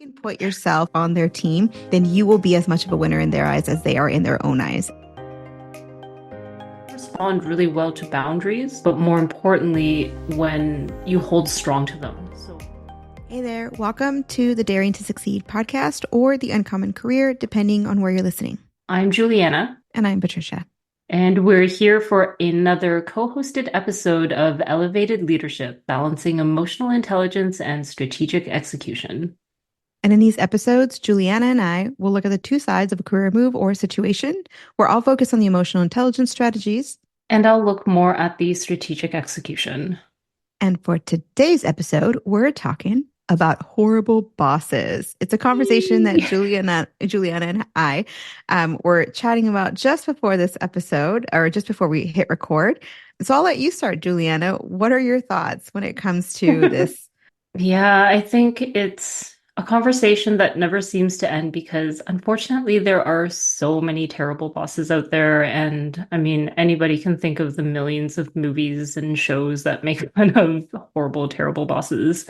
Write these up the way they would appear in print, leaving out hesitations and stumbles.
can put yourself on their team, then you will be as much of a winner in their eyes as they are in their own eyes. Respond really well to boundaries, but more importantly, when you hold strong to them. Hey there, welcome to the Daring to Succeed podcast or the Uncommon Career, depending on where you're listening. I'm Julianna. And I'm Patricia. And we're here for another co-hosted episode of Elevated Leadership, Balancing Emotional Intelligence and Strategic Execution. And in these episodes, Julianna and I will look at the two sides of a career move or situation. We're all focused on the emotional intelligence strategies. And I'll look more at the strategic execution. And for today's episode, we're talking about horrible bosses. It's a conversation that Julianna and I were chatting about just before this episode, or just before we hit record. So I'll let you start, Julianna. What are your thoughts when it comes to this? Yeah, I think it's a conversation that never seems to end because unfortunately there are so many terrible bosses out there. And I mean, anybody can think of the millions of movies and shows that make fun of horrible, terrible bosses.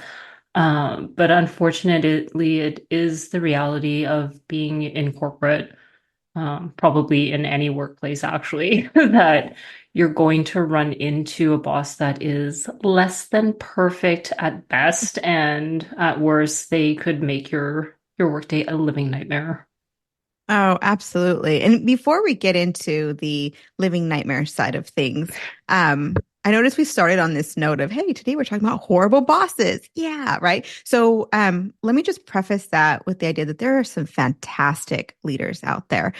But unfortunately, it is the reality of being in corporate, probably in any workplace, actually, that you're going to run into a boss that is less than perfect at best. And at worst, they could make your workday a living nightmare. Oh, absolutely. And before we get into the living nightmare side of things, I noticed we started on this note of, hey, today we're talking about horrible bosses. Yeah, right. So let me just preface that with the idea that there are some fantastic leaders out there.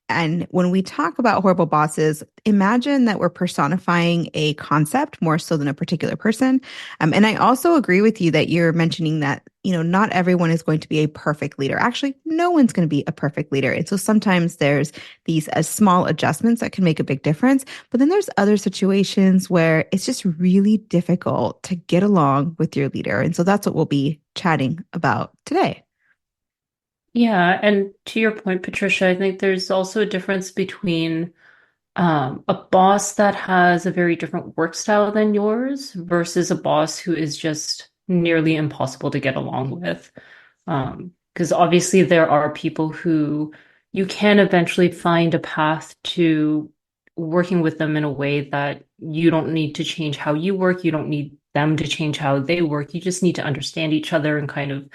And when we talk about horrible bosses, imagine that we're personifying a concept more so than a particular person. And I also agree with you that you're mentioning that, not everyone is going to be a perfect leader. Actually, no one's going to be a perfect leader. And so sometimes there's these small adjustments that can make a big difference. But then there's other situations where it's just really difficult to get along with your leader. And so that's what we'll be chatting about today. Yeah, and to your point, Patricia, I think there's also a difference between a boss that has a very different work style than yours versus a boss who is just nearly impossible to get along with. Because obviously there are people who you can eventually find a path to working with them in a way that you don't need to change how you work. You don't need them to change how they work. You just need to understand each other and kind of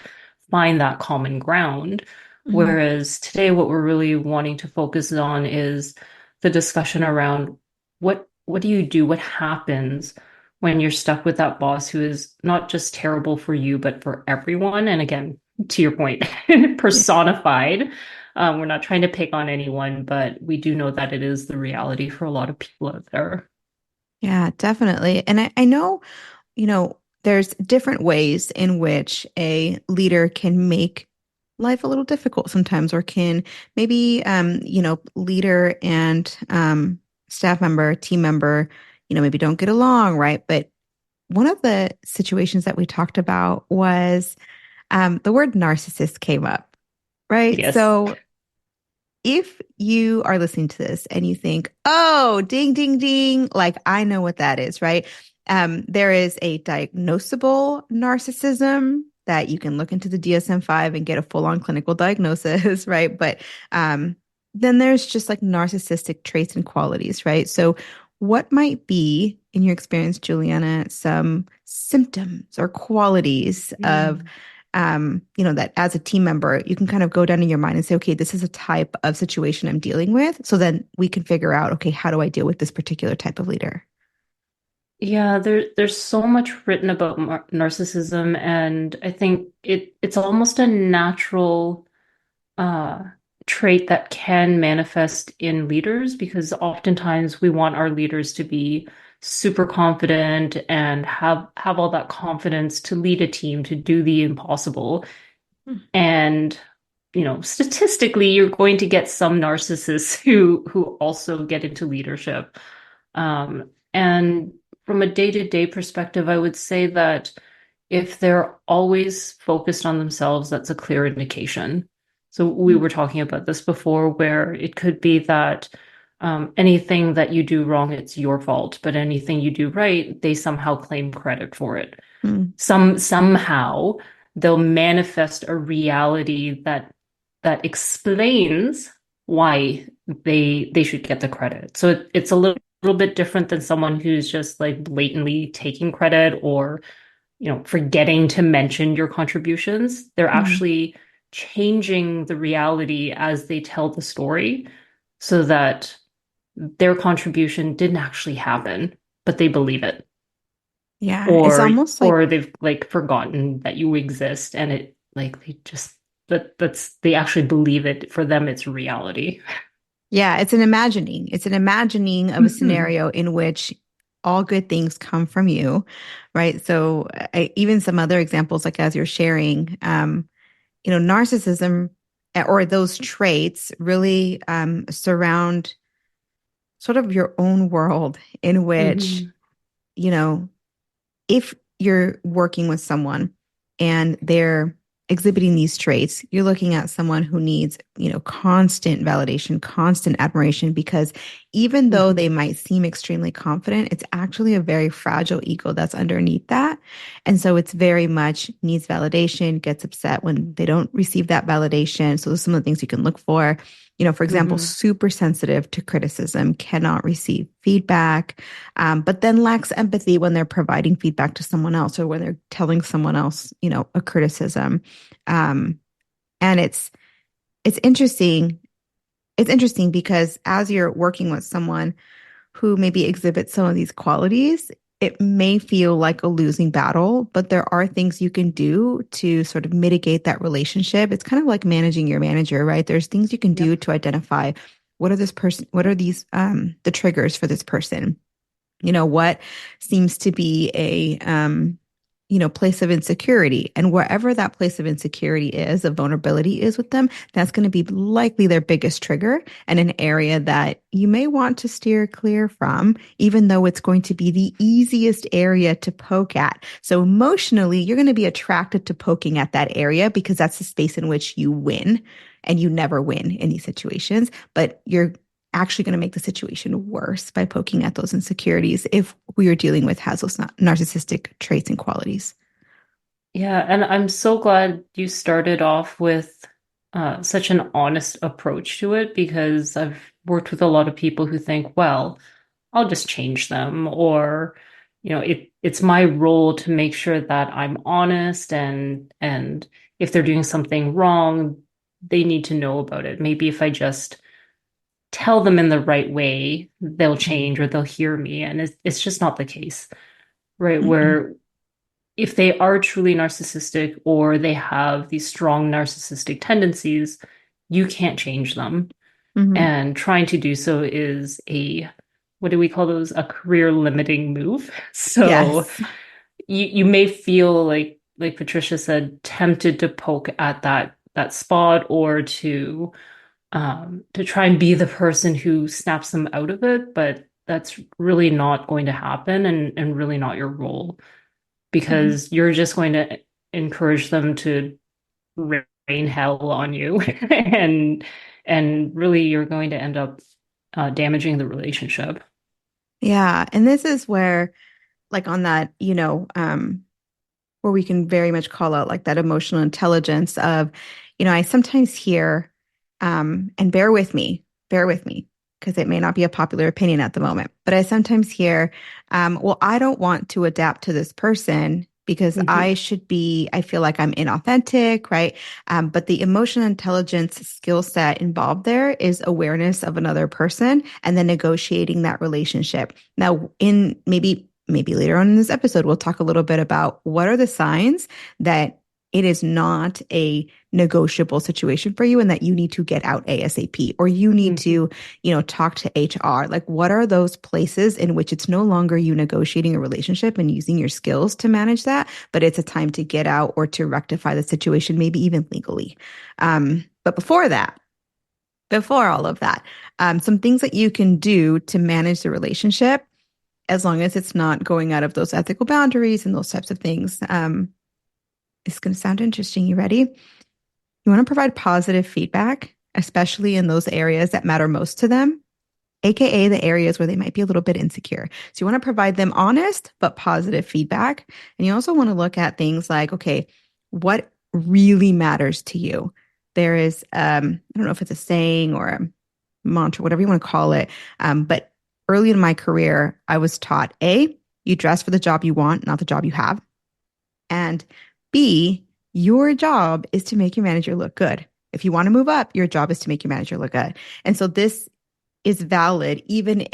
find that common ground. Whereas today, what we're really wanting to focus on is the discussion around what do you do? What happens when you're stuck with that boss who is not just terrible for you, but for everyone? And again, to your point, personified. We're not trying to pick on anyone, but we do know that it is the reality for a lot of people out there. Yeah, definitely. And I know, there's different ways in which a leader can make life a little difficult sometimes, or can maybe, leader and staff member, team member, maybe don't get along, right? But one of the situations that we talked about was the word narcissist came up, right? Yes. So if you are listening to this and you think, oh, ding, ding, ding, like I know what that is, right? There is a diagnosable narcissism that you can look into the DSM-5 and get a full-on clinical diagnosis, right? But then there's just like narcissistic traits and qualities, right? So what might be, in your experience, Julianna, some symptoms or qualities of that as a team member, you can kind of go down in your mind and say, okay, this is a type of situation I'm dealing with. So then we can figure out, okay, how do I deal with this particular type of leader? Yeah, there's so much written about narcissism, and I think it's almost a natural uh, trait that can manifest in leaders because oftentimes we want our leaders to be super confident and have all that confidence to lead a team to do the impossible. And statistically, you're going to get some narcissists who also get into leadership. And from a day-to-day perspective, I would say that if they're always focused on themselves, that's a clear indication. So we were talking about this before, where it could be that anything that you do wrong, it's your fault, but anything you do right, they somehow claim credit for it. Somehow they'll manifest a reality that explains why they should get the credit. So it's a little bit different than someone who's just like blatantly taking credit or, forgetting to mention your contributions. They're Mhm. actually changing the reality as they tell the story so that their contribution didn't actually happen, but they believe it. Yeah, it's Or almost like or they've like forgotten that you exist and it like they just that's they actually believe it. For them, it's reality. yeah, it's an imagining. It's an imagining of a Hmm. scenario in which all good things come from you, right? So even some other examples, like as you're sharing, narcissism or those traits really surround sort of your own world in which, Hmm. you know, if you're working with someone and they're exhibiting these traits, you're looking at someone who needs, constant validation, constant admiration, because even though they Hmm. might seem extremely confident, it's actually a very fragile ego that's underneath that. And so it's very much needs validation, gets upset when they don't receive that validation. So those are some of the things you can look for. For example, Hmm. super sensitive to criticism, cannot receive feedback, but then lacks empathy when they're providing feedback to someone else or when they're telling someone else, a criticism. Um, and it's interesting. It's interesting because as you're working with someone who maybe exhibits some of these qualities, it may feel like a losing battle, but there are things you can do to sort of mitigate that relationship. It's kind of like managing your manager, right? There's things you can do Yep. to identify what are these the triggers for this person, what seems to be a place of insecurity, and wherever that place of insecurity is, of vulnerability is with them, that's going to be likely their biggest trigger and an area that you may want to steer clear from, even though it's going to be the easiest area to poke at. So emotionally, you're going to be attracted to poking at that area because that's the space in which you win, and you never win in these situations, but you're actually going to make the situation worse by poking at those insecurities if we are dealing with has those narcissistic traits and qualities. Yeah, and I'm so glad you started off with such an honest approach to it because I've worked with a lot of people who think, well, I'll just change them, or it's my role to make sure that I'm honest, and if they're doing something wrong, they need to know about it. Maybe if I just tell them in the right way, they'll change or they'll hear me, and it's just not the case, right? Mm-mm. Where if they are truly narcissistic or they have these strong narcissistic tendencies, you can't change them. Mm-hmm. And trying to do so is what do we call those? A career limiting move. So Yes. you may feel like Patricia said, tempted to poke at that spot or to try and be the person who snaps them out of it, but that's really not going to happen and really not your role Mm-hmm. because you're just going to encourage them to rain hell on you and really you're going to end up damaging the relationship. Yeah. And this is where, like, on that, where we can very much call out like that emotional intelligence of, I sometimes hear, and bear with me, because it may not be a popular opinion at the moment, but I sometimes hear, well, I don't want to adapt to this person because Hmm. I feel like I'm inauthentic, right? But the emotional intelligence skill set involved there is awareness of another person and then negotiating that relationship. Now, in maybe later on in this episode, we'll talk a little bit about what are the signs that it is not a negotiable situation for you and that you need to get out ASAP, or you need Hmm. to, talk to HR. Like, what are those places in which it's no longer you negotiating a relationship and using your skills to manage that, but it's a time to get out or to rectify the situation, maybe even legally. But before all of that, some things that you can do to manage the relationship as long as it's not going out of those ethical boundaries and those types of things. It's going to sound interesting. You ready? You want to provide positive feedback, especially in those areas that matter most to them, AKA the areas where they might be a little bit insecure. So you want to provide them honest but positive feedback. And you also want to look at things like, okay, what really matters to you. There is, I don't know if it's a saying or a mantra, whatever you want to call it. But early in my career, I was taught A, you dress for the job you want, not the job you have. And B, your job is to make your manager look good. If you want to move up, your job is to make your manager look good. And so this is valid even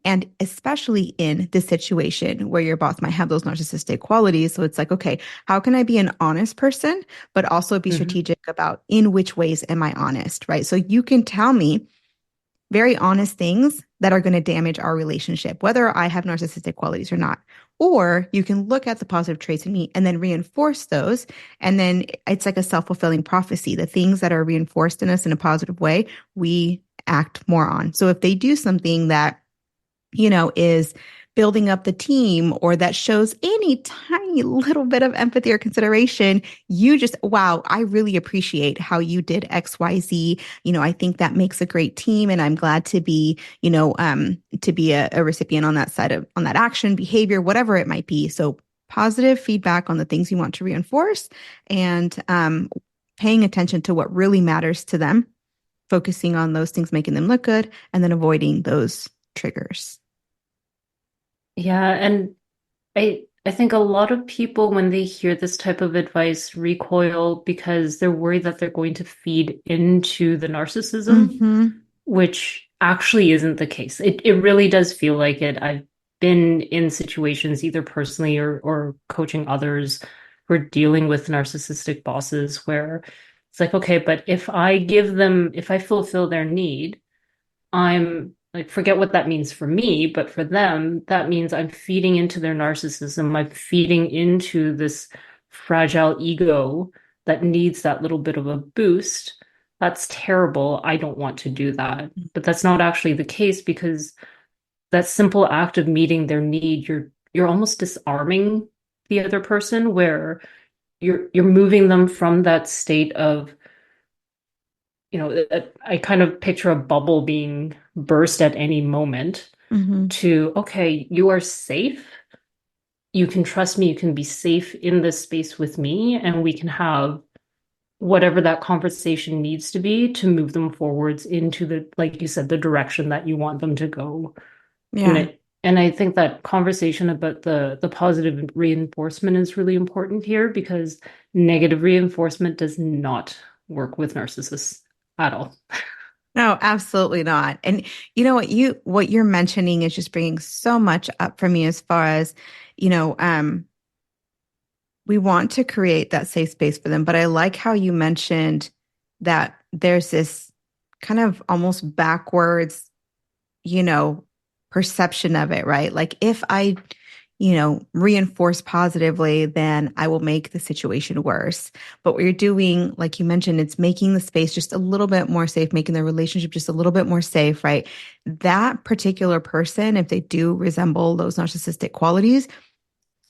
and especially in this situation where your boss might have those narcissistic qualities. So it's like, okay, how can I be an honest person, but also be Hmm. strategic about in which ways am I honest, right? So you can tell me very honest things that are going to damage our relationship, whether I have narcissistic qualities or not. Or you can look at the positive traits in me and then reinforce those. And then it's like a self-fulfilling prophecy. The things that are reinforced in us in a positive way, we act more on. So if they do something that is building up the team or that shows any tiny little bit of empathy or consideration, you just, wow, I really appreciate how you did XYZ. I think that makes a great team and I'm glad to be, to be a recipient on that side of, on that action, behavior, whatever it might be. So positive feedback on the things you want to reinforce and paying attention to what really matters to them, focusing on those things making them look good, and then avoiding those triggers. Yeah, and I think a lot of people when they hear this type of advice recoil because they're worried that they're going to feed into the narcissism, Mm-hmm. which actually isn't the case. It really does feel like it. I've been in situations either personally or coaching others who are dealing with narcissistic bosses where it's like, okay, but if I fulfill their need, I'm like, forget what that means for me, but for them, that means I'm feeding into their narcissism. I'm feeding into this fragile ego that needs that little bit of a boost. That's terrible. I don't want to do that. But that's not actually the case because that simple act of meeting their need, you're almost disarming the other person where you're moving them from that state of I kind of picture a bubble being burst at any moment Mm-hmm. to, okay, you are safe. You can trust me. You can be safe in this space with me, and we can have whatever that conversation needs to be to move them forwards into like you said, the direction that you want them to go. Yeah. And I think that conversation about the positive reinforcement is really important here because negative reinforcement does not work with narcissists at all. No, absolutely not. And what you're mentioning is just bringing so much up for me as far as, you know, um, we want to create that safe space for them, but I like how you mentioned that there's this kind of almost backwards, you know, perception of it, right? Like if I reinforce positively, then I will make the situation worse. But what you're doing, like you mentioned, it's making the space just a little bit more safe, making the relationship just a little bit more safe, right? That particular person, if they do resemble those narcissistic qualities,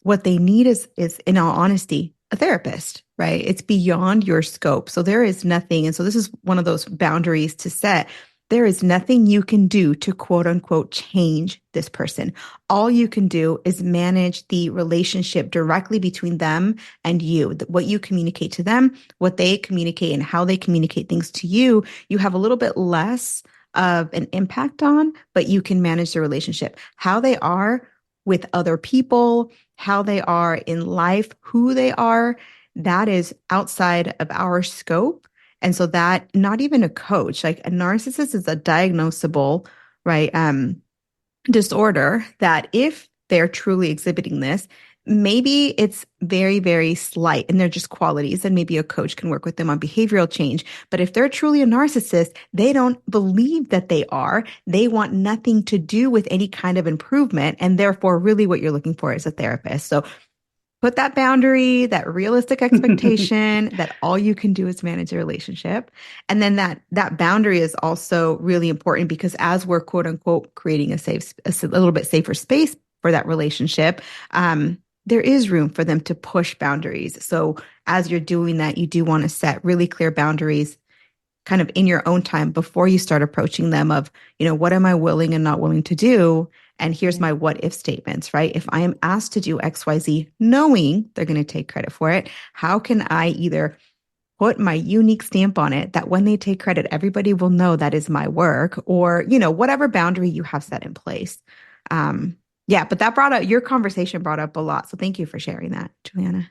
what they need is in all honesty, a therapist, right? It's beyond your scope. So there is nothing. And so this is one of those boundaries to set. There is nothing you can do to quote unquote change this person. All you can do is manage the relationship directly between them and you. What you communicate to them, what they communicate, and how they communicate things to you, you have a little bit less of an impact on, but you can manage the relationship. How they are with other people, how they are in life, who they are, that is outside of our scope. And so that not even a coach, like a narcissist is a diagnosable, right, disorder that if they're truly exhibiting this, maybe it's very, very slight and they're just qualities, and maybe a coach can work with them on behavioral change. But if they're truly a narcissist, they don't believe that they are. They want nothing to do with any kind of improvement. And therefore, really what you're looking for is a therapist. So put that boundary, that realistic expectation that all you can do is manage a relationship. And then that boundary is also really important because as we're quote unquote creating a little bit safer space for that relationship, there is room for them to push boundaries. So as you're doing that, you do want to set really clear boundaries kind of in your own time before you start approaching them of, what am I willing and not willing to do? And here's my what if statements, right? If I am asked to do XYZ, knowing they're going to take credit for it, how can I either put my unique stamp on it that when they take credit, everybody will know that is my work, or, whatever boundary you have set in place. Yeah, but that brought up your conversation brought up a lot. So thank you for sharing that, Juliana.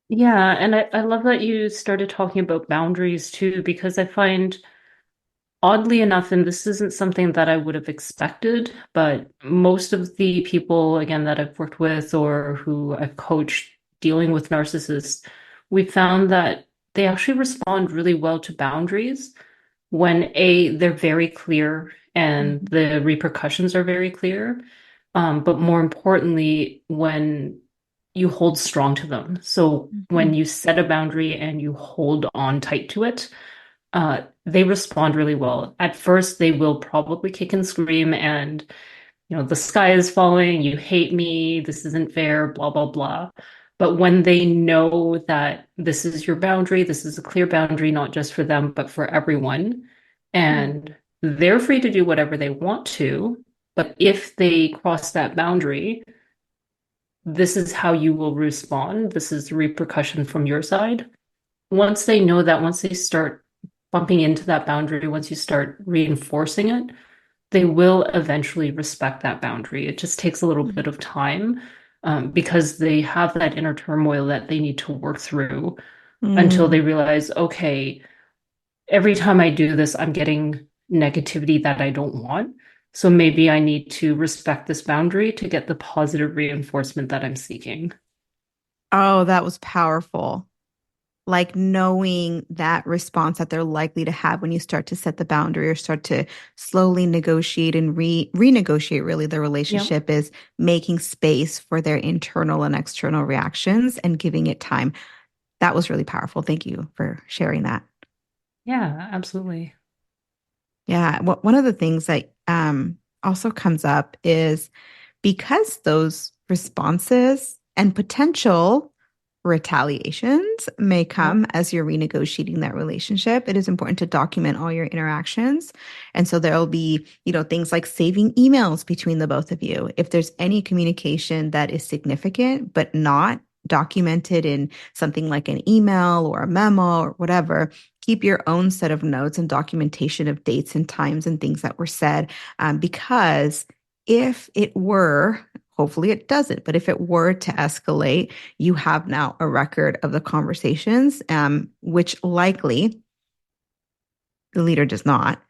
Yeah, and I love that you started talking about boundaries too, because I find oddly enough, and this isn't something that I would have expected, but most of the people, again, that I've worked with or who I've coached dealing with narcissists, we found that they actually respond really well to boundaries when they're very clear and Mhm. the repercussions are very clear. But more importantly, when you hold strong to them. So when Mhm. you set a boundary and you hold on tight to it, they respond really well. At first, they will probably kick and scream and, the sky is falling, you hate me, this isn't fair, blah, blah, blah. But when they know that this is your boundary, this is a clear boundary, not just for them, but for everyone, Mhm. and they're free to do whatever they want to. But if they cross that boundary, this is how you will respond. This is the repercussion from your side. Once they know that, once they start bumping into that boundary, once you start reinforcing it, they will eventually respect that boundary. It just takes a little bit Mhm. of time because they have that inner turmoil that they need to work through until they Mm. realize, okay, every time I do this, I'm getting negativity that I don't want. So maybe I need to respect this boundary to get the positive reinforcement that I'm seeking. Oh, that was powerful. Like knowing that response that they're likely to have when you start to set the boundary or start to slowly negotiate and renegotiate really the Yeah. relationship is making space for their internal and external reactions and giving it time. That was really powerful. Thank you for sharing that. Yeah, absolutely. Yeah, one of the things that also comes up is because those responses and potential retaliations may Yeah. come as you're renegotiating that relationship, it is important to document all your interactions. And so there'll be, things like saving emails between the both of you. If there's any communication that is significant but not documented in something like an email or a memo or whatever, keep your own set of notes and documentation of dates and times and things that were said. Because if it were, hopefully it doesn't, but if it were to escalate, you have now a record of the conversations, which likely the leader does not.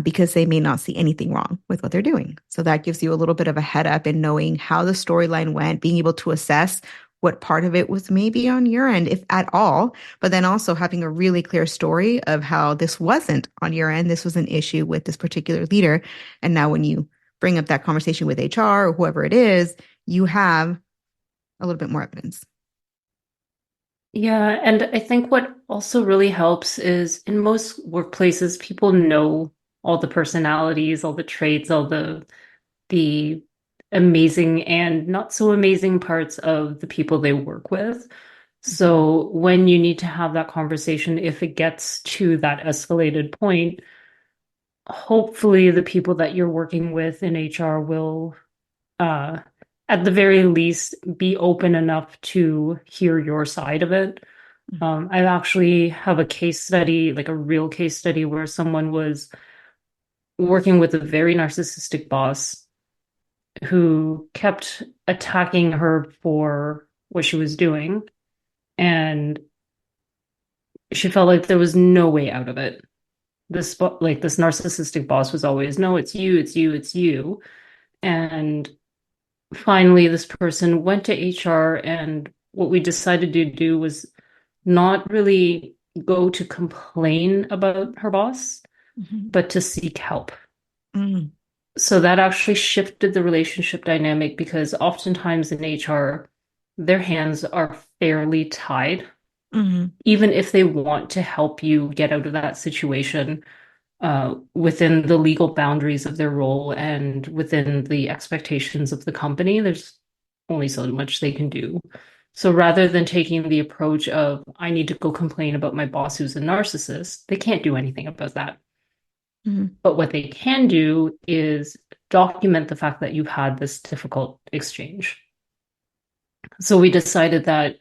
Because they may not see anything wrong with what they're doing. So that gives you a little bit of a head up in knowing how the storyline went, being able to assess what part of it was maybe on your end, if at all, but then also having a really clear story of how this wasn't on your end. This was an issue with this particular leader. And now when you bring up that conversation with HR or whoever it is, you have a little bit more evidence. Yeah, and I think what also really helps is in most workplaces, people know all the personalities, all the traits, all the amazing and not so amazing parts of the people they work with. Mhm. So when you need to have that conversation, if it gets to that escalated point, hopefully the people that you're working with in HR will uh at the very least be open enough to hear your side of it. I actually have a case study, like a real case study, where someone was working with a very narcissistic boss who kept attacking her for what she was doing. And she felt like there was no way out of it. This narcissistic boss was always, no, it's you, it's you, it's you. And finally, this person went to HR, and what we decided to do was not really go to complain about her boss, Mhm. but to seek help. Mhm. So that actually shifted the relationship dynamic because oftentimes in HR, their hands are fairly tied. Mhm. Even if they want to help you get out of that situation within the legal boundaries of their role and within the expectations of the company, there's only so much they can do. So rather than taking the approach of, I need to go complain about my boss who's a narcissist, they can't do anything about that. Mhm. But what they can do is document the fact that you've had this difficult exchange. So we decided that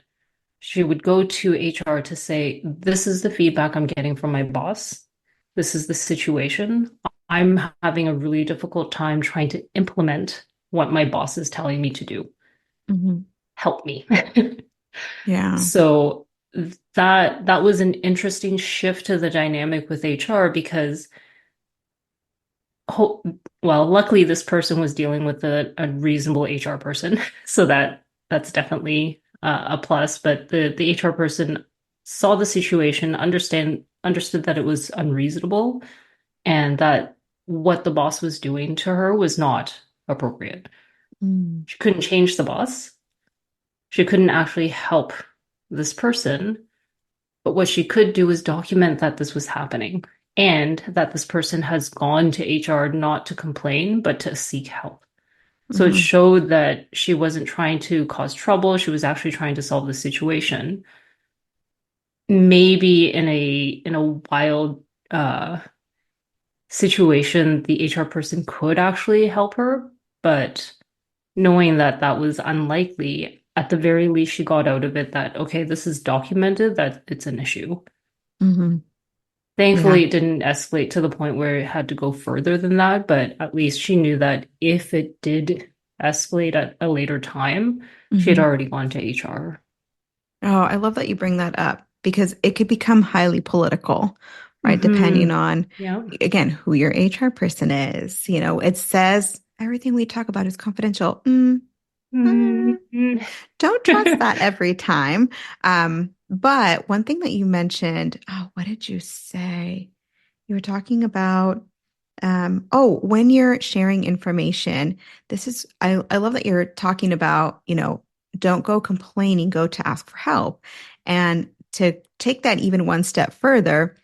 she would go to HR to say, this is the feedback I'm getting from my boss. This is the situation. I'm having a really difficult time trying to implement what my boss is telling me to do. Hmm. Help me. Yeah. So that was an interesting shift to the dynamic with HR because well, luckily this person was dealing with a reasonable HR person, so that's definitely a plus. But the HR person saw the situation, understood that it was unreasonable, and that what the boss was doing to her was not appropriate. Mm. She couldn't change the boss. She couldn't actually help this person, but what she could do is document that this was happening and that this person has gone to HR not to complain, but to seek help. So it Hmm. showed that she wasn't trying to cause trouble. She was actually trying to solve the situation. Maybe in a wild situation, the HR person could actually help her, but knowing that that was unlikely, at the very least, she got out of it that, okay, this is documented, that it's an issue. Hmm. Yeah. Thankfully, it didn't escalate to the point where it had to go further than that, but at least she knew that if it did escalate at a later time, she had Hmm. already gone to HR. Oh, I love that you bring that up because it could become highly political, right? Depending Hmm. on, Yeah. again, who your HR person is. It says everything we talk about is confidential. Uh, Mhm. don't trust that every time. But one thing that you mentioned, oh, what did you say? You were talking about, when you're sharing information, I love that you're talking about, don't go complaining, go to ask for help. And to take that even one step further,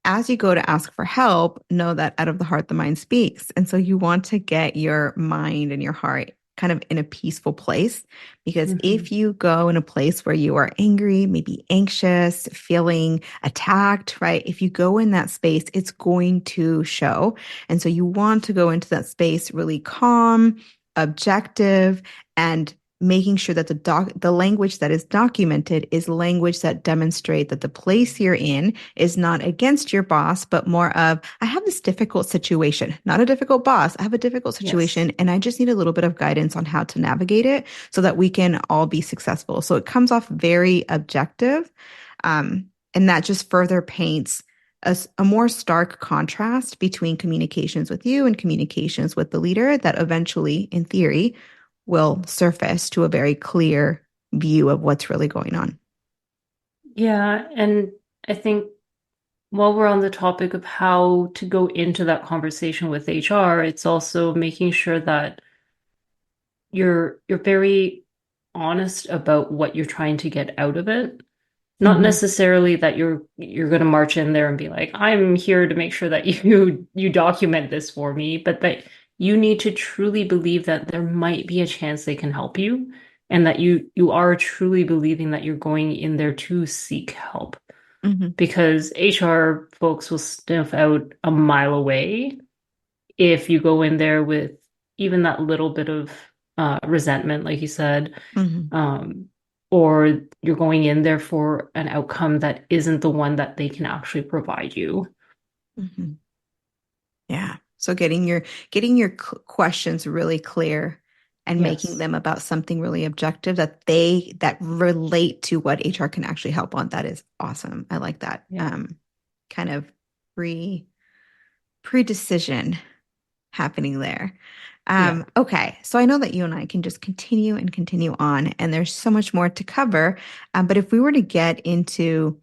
as you go to ask for help, know that out of the heart, the mind speaks. And so you want to get your mind and your heart kind of in a peaceful place. Because Mhm. if you go in a place where you are angry, maybe anxious, feeling attacked, right? If you go in that space, it's going to show. And so you want to go into that space really calm, objective, and making sure that the language that is documented is language that demonstrate that the place you're in is not against your boss, but more of, I have this difficult situation, not a difficult boss. I have a difficult Yes. situation and I just need a little bit of guidance on how to navigate it so that we can all be successful. So it comes off very objective. And that just further paints a more stark contrast between communications with you and communications with the leader that eventually, in theory, will surface to a very clear view of what's really going on. Yeah, and I think while we're on the topic of how to go into that conversation with HR, it's also making sure that you're very honest about what you're trying to get out of it. Not Mm-hmm. necessarily that you're going to march in there and be like, I'm here to make sure that you document this for me, but that you need to truly believe that there might be a chance they can help you and that you are truly believing that you're going in there to seek help. Mm-hmm. Because HR folks will sniff out a mile away if you go in there with even that little bit of resentment, like you said, Mm-hmm. um, or you're going in there for an outcome that isn't the one that they can actually provide you. Mm-hmm. Yeah. So getting your questions really clear and making Yes. them about something really objective that relate to what HR can actually help on. That is awesome. I like that. Yeah. Kind of pre-decision happening there. Yeah. Okay, so I know that you and I can just continue and continue on, and there's so much more to cover. But if we were to get into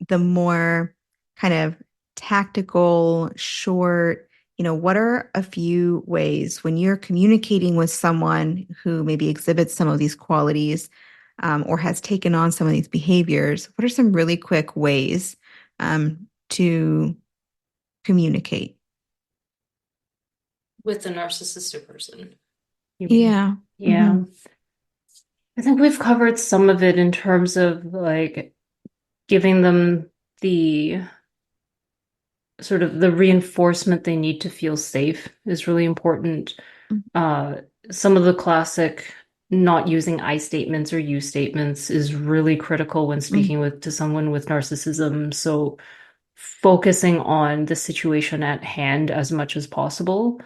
the more kind of tactical, short, what are a few ways when you're communicating with someone who maybe exhibits some of these qualities or has taken on some of these behaviors? What are some really quick ways to communicate? With a narcissistic person, you mean? Yeah. Yeah. Hmm. I think we've covered some of it in terms of like giving them the sort of the reinforcement they need to feel safe is really important. Mm, Uh, some of the classic not using I statements or you statements is really critical when mm, speaking with to someone with narcissism. So focusing on the situation at hand as much as possible.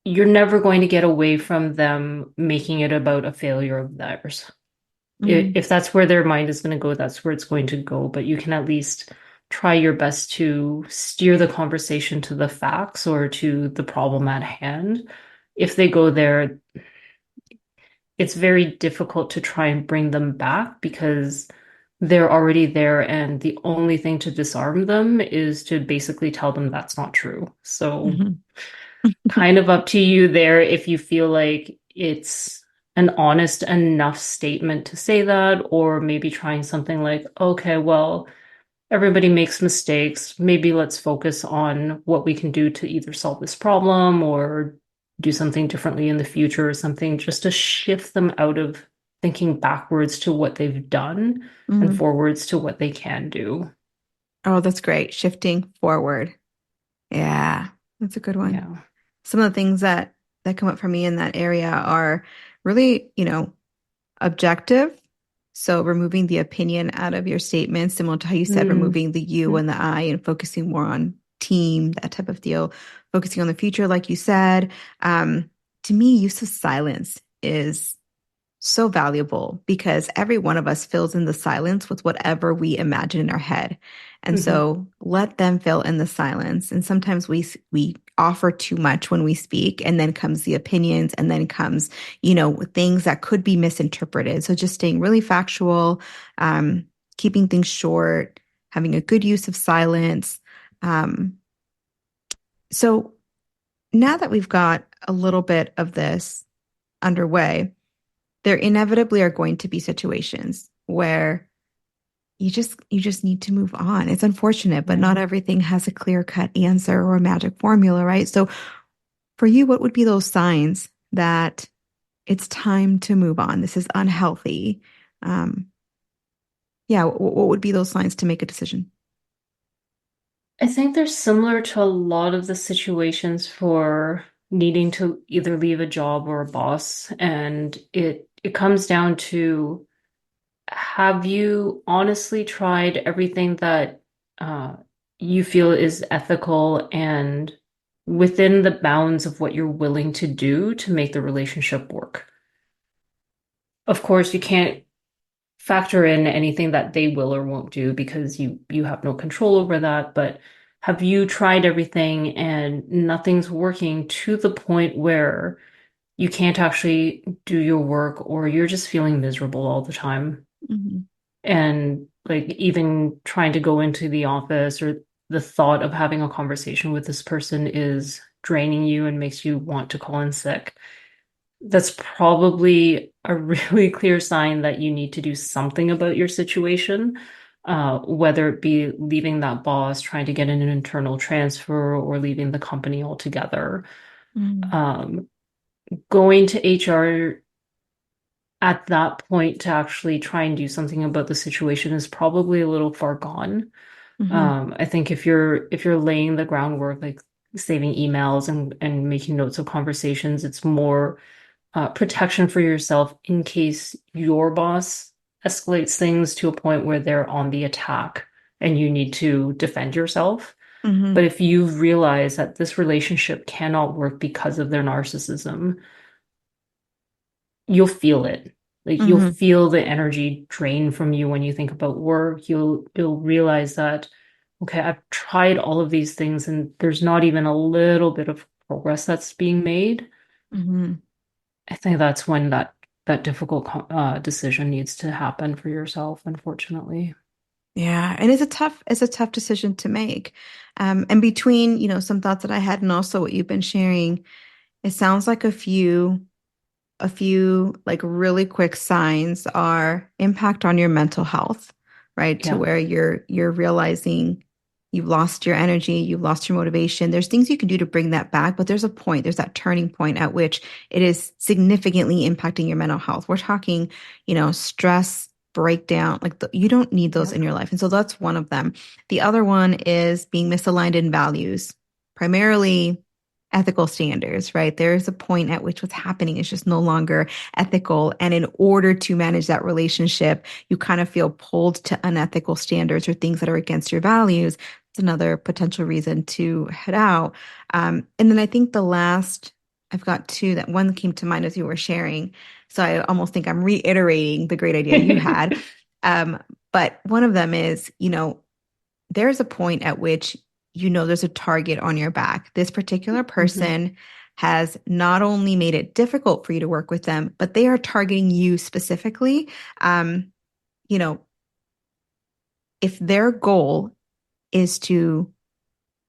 You're never going to get away from them making it about a failure of theirs. mm, If that's where their mind is going to go, that's where it's going to go. But you can at least try your best to steer the conversation to the facts or to the problem at hand. If they go there, it's very difficult to try and bring them back because they're already there, and the only thing to disarm them is to basically tell them that's not true. So, mhm. kind of up to you there if you feel like it's an honest enough statement to say that, or maybe trying something like, okay, well, everybody makes mistakes. Maybe let's focus on what we can do to either solve this problem or do something differently in the future or something, just to shift them out of thinking backwards to what they've done and Mm. forwards to what they can do. Oh, that's great. Shifting forward. Yeah, that's a good one. Yeah. Some of the things that come up for me in that area are really, objective. So removing the opinion out of your statements, similar to how you said, Mm-hmm. removing the you and the I and focusing more on team, that type of deal, focusing on the future, like you said. To me, use of silence is so valuable because every one of us fills in the silence with whatever we imagine in our head. And Mm-hmm. so let them fill in the silence. And sometimes we offer too much when we speak, and then comes the opinions, and then comes, things that could be misinterpreted. So just staying really factual, um, keeping things short, having a good use of silence. Um, so now that we've got a little bit of this underway, there inevitably are going to be situations where you just need to move on. It's unfortunate, but Yeah. not everything has a clear-cut answer or a magic formula, right? So for you, what would be those signs that it's time to move on? This is unhealthy. Um, yeah, what would be those signs to make a decision? I think they're similar to a lot of the situations for needing to either leave a job or a boss. And it comes down to, have you honestly tried everything that uh, you feel is ethical and within the bounds of what you're willing to do to make the relationship work? Of course, you can't factor in anything that they will or won't do because you have no control over that. But have you tried everything and nothing's working to the point where you can't actually do your work or you're just feeling miserable all the time? Hmm. And like even trying to go into the office or the thought of having a conversation with this person is draining you and makes you want to call in sick. That's probably a really clear sign that you need to do something about your situation, whether it be leaving that boss, trying to get an internal transfer, or leaving the company altogether. Hmm. Um, Going to HR at that point to actually try and do something about the situation is probably a little far gone. Hmm. I think if you're laying the groundwork, like saving emails and making notes of conversations, it's more protection for yourself in case your boss escalates things to a point where they're on the attack and you need to defend yourself. But Hmm. if you realize that this relationship cannot work because of their narcissism, you'll feel it. Like you'll Hmm. feel the energy drain from you when you think about work. You'll realize that, okay, I've tried all of these things and there's not even a little bit of progress that's being made. Hmm. I think that's when that difficult decision needs to happen for yourself, unfortunately. Yeah, and it's a tough decision to make. And between, some thoughts that I had and also what you've been sharing, it sounds like a few like really quick signs are impact on your mental health, right? To Yeah. where you're realizing you've lost your energy, you've lost your motivation. There's things you can do to bring that back, but there's a point, there's that turning point at which it is significantly impacting your mental health. We're talking, stress, break down, you don't need those in Yep. your life. And so that's one of them. The other one is being misaligned in values, primarily ethical standards, right? There's a point at which what's happening is just no longer ethical. And in order to manage that relationship, you kind of feel pulled to unethical standards or things that are against your values. It's another potential reason to head out. And then I think the last, I've got two that one came to mind as you were sharing. So I almost think I'm reiterating the great idea you had. Um, but one of them is, there's a point at which there's a target on your back. This particular Mhm. person has not only made it difficult for you to work with them, but they are targeting you specifically. Um, you know, if their goal is to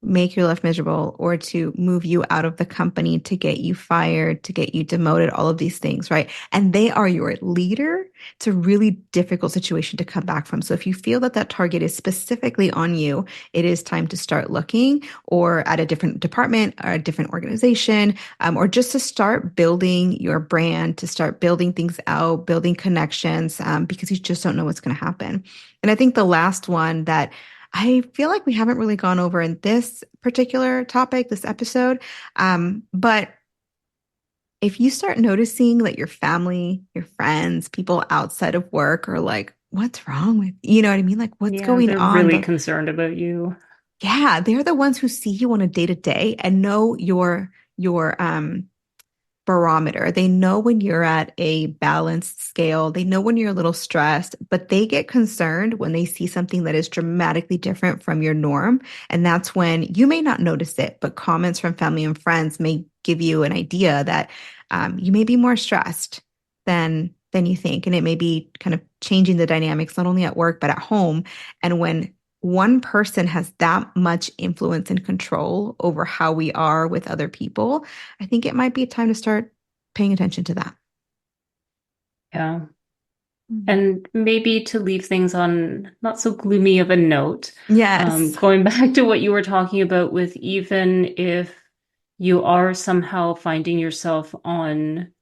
make your life miserable or to move you out of the company, to get you fired, to get you demoted, all of these things, right? And they are your leader. It's a really difficult situation to come back from. So if you feel that that target is specifically on you, it is time to start looking or at a different department or a different organization, or just to start building your brand, to start building things out, building connections, because you just don't know what's going to happen. And I think the last one that I feel like we haven't really gone over in this particular topic, this episode. But if you start noticing that your family, your friends, people outside of work are like, what's wrong with, you know what I mean? Like, what's Yeah, going they're on? really concerned about you. Yeah, they're the ones who see you on a day to day and know your barometer. They know when you're at a balanced scale. They know when you're a little stressed, but they get concerned when they see something that is dramatically different from your norm. And that's when you may not notice it, but comments from family and friends may give you an idea that you may be more stressed than you think. And it may be kind of changing the dynamics, not only at work, but at home. And when one person has that much influence and control over how we are with other people, I think it might be time to start paying attention to that. Yeah. Mhm. And maybe to leave things on not so gloomy of a note, Yes. going back to what you were talking about with even if you are somehow finding yourself on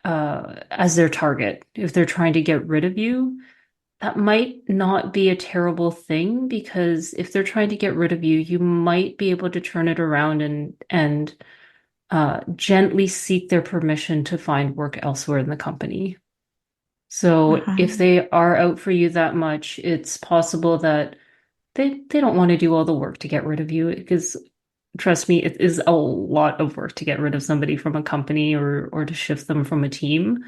uh, as their target, if they're trying to get rid of you, that might not be a terrible thing because if they're trying to get rid of you, you might be able to turn it around and gently seek their permission to find work elsewhere in the company. So if Uh-huh. they are out for you that much, it's possible that they don't want to do all the work to get rid of you because trust me, it is a lot of work to get rid of somebody from a company or to shift them from a team.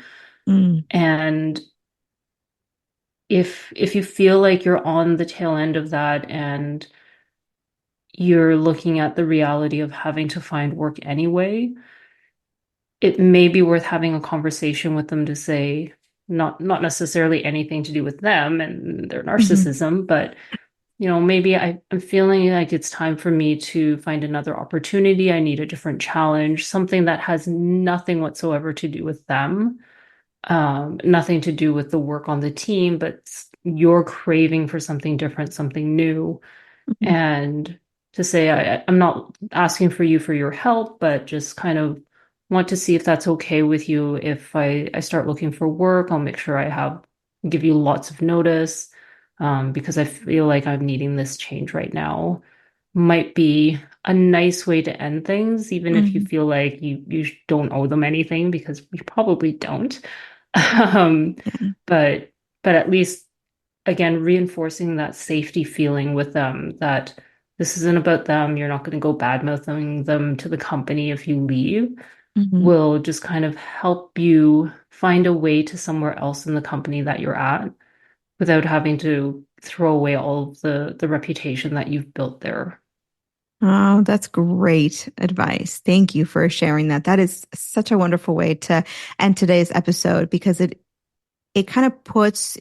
Mm, And if you feel like you're on the tail end of that and you're looking at the reality of having to find work anyway, it may be worth having a conversation with them to say, not necessarily anything to do with them and their mhm, narcissism, but maybe I'm feeling like it's time for me to find another opportunity. I need a different challenge, something that has nothing whatsoever to do with them, nothing to do with the work on the team, but you're craving for something different, something new. mhm, And to say, I'm not asking for you for your help, but just kind of want to see if that's okay with you. If I start looking for work, I'll make sure give you lots of notice, because I feel like I'm needing this change right now. Might be a nice way to end things, even if you mhm, feel like you don't owe them anything, because you probably don't. mhm. Um, Yeah. but but at least again, reinforcing that safety feeling with them that this isn't about them. You're not going to go bad-mouthing them to the company if you leave, Mhm. will just kind of help you find a way to somewhere else in the company that you're at without having to throw away all of the reputation that you've built there. Oh, that's great advice. Thank you for sharing that. That is such a wonderful way to end today's episode because it kind of puts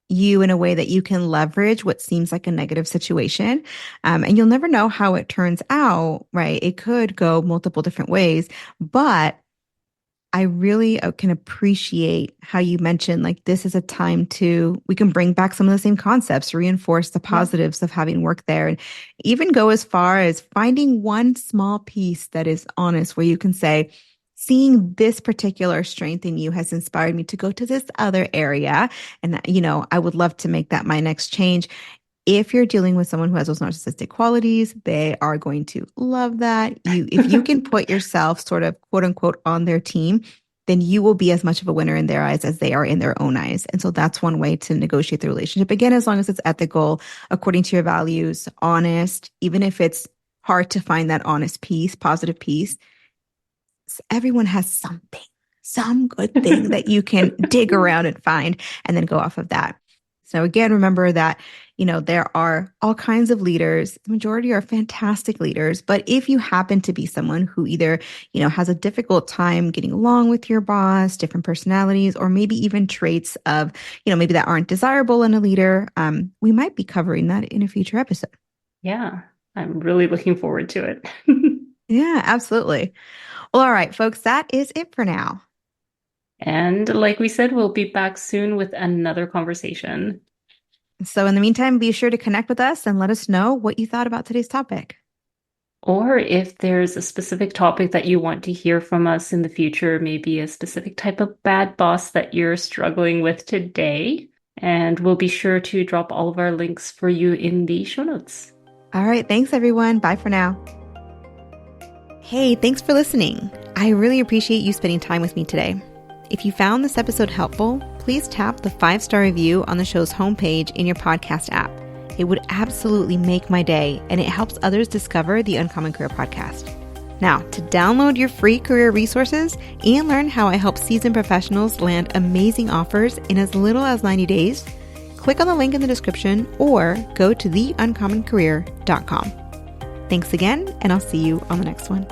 you in a way that you can leverage what seems like a negative situation. And you'll never know how it turns out, right? It could go multiple different ways, but I really can appreciate how you mentioned like this is a time to we can bring back some of the same concepts, reinforce the Yeah. positives of having work there, and even go as far as finding one small piece that is honest, where you can say, seeing this particular strength in you has inspired me to go to this other area. And, I would love to make that my next change. If you're dealing with someone who has those narcissistic qualities, they are going to love that. If you can put yourself sort of quote unquote on their team, then you will be as much of a winner in their eyes as they are in their own eyes. And so that's one way to negotiate the relationship. Again, as long as it's ethical, according to your values, honest, even if it's hard to find that honest piece, positive piece, everyone has something, some good thing that you can dig around and find and then go off of that. So again, remember that, there are all kinds of leaders. The majority are fantastic leaders. But if you happen to be someone who either, has a difficult time getting along with your boss, different personalities, or maybe even traits of, maybe that aren't desirable in a leader, we might be covering that in a future episode. Yeah, I'm really looking forward to it. Yeah, absolutely. Well, all right, folks, that is it for now. And like we said, we'll be back soon with another conversation. So in the meantime, be sure to connect with us and let us know what you thought about today's topic. Or if there's a specific topic that you want to hear from us in the future, maybe a specific type of bad boss that you're struggling with today. And we'll be sure to drop all of our links for you in the show notes. All right. Thanks, everyone. Bye for now. Hey, thanks for listening. I really appreciate you spending time with me today. If you found this episode helpful, please tap the 5-star review on the show's homepage in your podcast app. It would absolutely make my day, and it helps others discover the Uncommon Career Podcast. Now, to download your free career resources and learn how I help seasoned professionals land amazing offers in as little as 90 days, click on the link in the description or go to theuncommoncareer.com. Thanks again, and I'll see you on the next one.